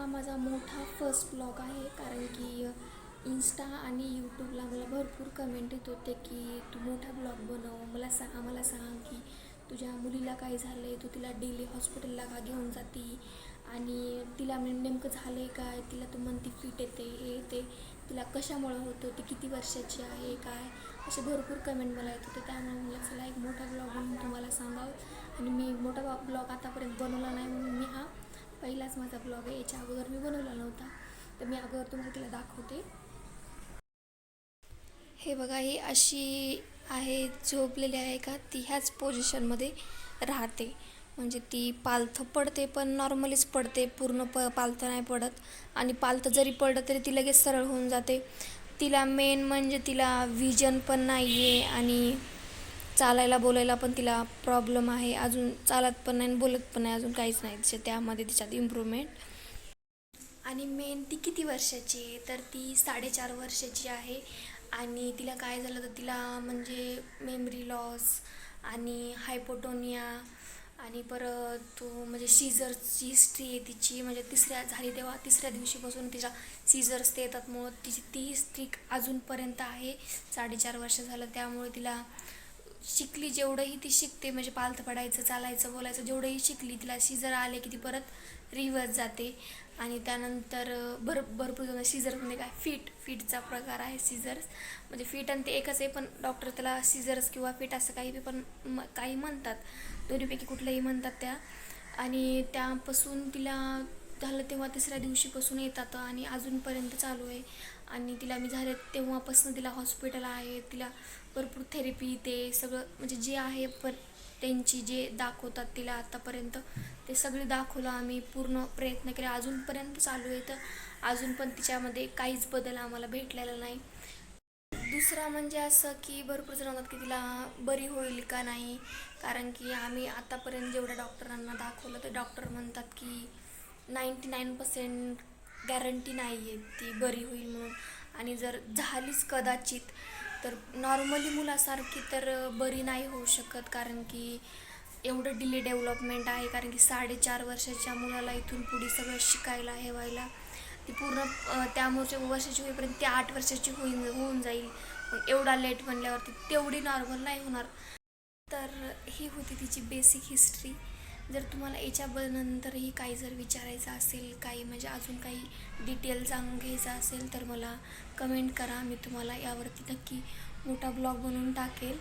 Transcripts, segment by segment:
हा माझा मोठा फर्स्ट ब्लॉग आहे, कारण की इंस्टा आणि यूट्यूबला मला भरपूर कमेंट येत होते की तू मोठा ब्लॉग बनव, आम्हाला सांग की तुझ्या मुलीला काय झालं आहे, तू तिला डेली हॉस्पिटलला का घेऊन जाती आणि तिला नेमकं झालं आहे काय, तिला तू म्हणती फिट येते हे येते, तिला कशामुळं होतं, ती किती वर्षाची आहे काय, असे भरपूर कमेंट मला येत होते. त्यामुळे मला चला एक मोठा ब्लॉग म्हणून तुम्हाला सांगावं. आणि मी मोठा ब्लॉग आतापर्यंत बनवला नाही, म्हणून मी हा पहिलाच माझा ब्लॉग आहे. याच्या अगोदर मी बनवला नव्हता, तर मी अगोदर तुम्हाला तिला दाखवते. हे बघा, ही अशी आहे, झोपलेली आहे का, ती ह्याच पोझिशनमध्ये राहते. म्हणजे ती पालथं पडते पण नॉर्मलीच पडते, पूर्ण पालथं नाही पडत. आणि पालथं जरी पडलं तरी ती लगेच सरळ होऊन जाते. तिला मेन म्हणजे तिला विजन पण नाही आहे आणि चालायला बोलायला पण तिला प्रॉब्लेम आहे. अजून चालत पण नाही, बोलत पण नाही, अजून काहीच नाही त्यामध्ये तिच्यात इम्प्रूव्हमेंट. आणि मेन ती किती वर्षाची आहे, तर ती 4.5 वर्षाची आहे. आणि तिला काय झालं तर तिला म्हणजे मेमरी लॉस आणि हायपोटोनिया आणि परत म्हणजे सीझरची हिस्ट्री आहे तिची. म्हणजे तिसऱ्या झाली तेव्हा तिसऱ्या दिवशीपासून तिच्या सीझर्स ते येतात, मग तिची ती हिस्ट्री अजूनपर्यंत आहे. 4.5 वर्ष झालं, त्यामुळे तिला शिकली जेवढंही ती शिकते, म्हणजे पालथं पडायचं, चालायचं, बोलायचं जेवढंही शिकली, तिला सीझर आले की ती परत रिव्हर्स जाते. आणि त्यानंतर भरपूर जण सीझरमध्ये काय फिटचा प्रकार आहे. सीझर्स म्हणजे फिट आणि ते एकच आहे, पण डॉक्टर त्याला सीझर्स किंवा फिट असं काही पण काही म्हणतात, दोन्हीपैकी कुठलंही म्हणतात त्या. आणि त्यापासून तिला झालं तेव्हा तिसऱ्या दिवशीपासून येतात आणि अजूनपर्यंत चालू आहे. आणि तिला मी झाले तेव्हापासून तिला हॉस्पिटल आहे, तिला भरपूर थेरपी ते सगळं म्हणजे जे आहे पण त्यांची जे दाखवतात तिला आतापर्यंत ते सगळे दाखवलं आम्ही, पूर्ण प्रयत्न केला, अजूनपर्यंत चालू आहे. तर अजून पण तिच्यामध्ये काहीच बदल आम्हाला भेटलेला नाही. दुसरा म्हणजे असं की भरपूर जण म्हणतात की तिला बरी होईल का नाही, कारण की आम्ही आतापर्यंत जेवढ्या डॉक्टरांना दाखवलं तर डॉक्टर म्हणतात की 99% गॅरंटी नाही आहे ती बरी होईल म्हणून. आणि जर झालीच कदाचित तर नॉर्मली मुलासारखी तर बरी नाही होऊ शकत, कारण की एवढं डिले डेव्हलपमेंट आहे. कारण की 4.5 वर्षाच्या मुलाला इथून पुढे सगळं शिकायला हे व्हायला ती पूर्ण त्यामुळे वर्षाची होईपर्यंत ती 8 वर्षाची होऊन जाईल. मग एवढा लेट म्हणल्यावरती तेवढी नॉर्मल नाही होणार. तर ही होती तिची बेसिक हिस्ट्री. जर तुम्हाला याच्यानंतरही काही जर विचारायचं असेल, काही म्हणजे अजून काही डिटेल जाणून घ्यायचं असेल तर मला कमेंट करा, मी तुम्हाला यावरती नक्की मोठा ब्लॉग बनवून टाकेल.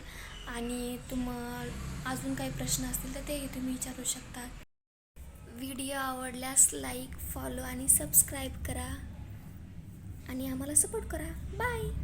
आणि अजून काही प्रश्न असतील तर तेही तुम्ही विचारू शकता. व्हिडिओ आवडल्यास लाईक, फॉलो आणि सबस्क्राईब करा आणि आम्हाला सपोर्ट करा. बाय.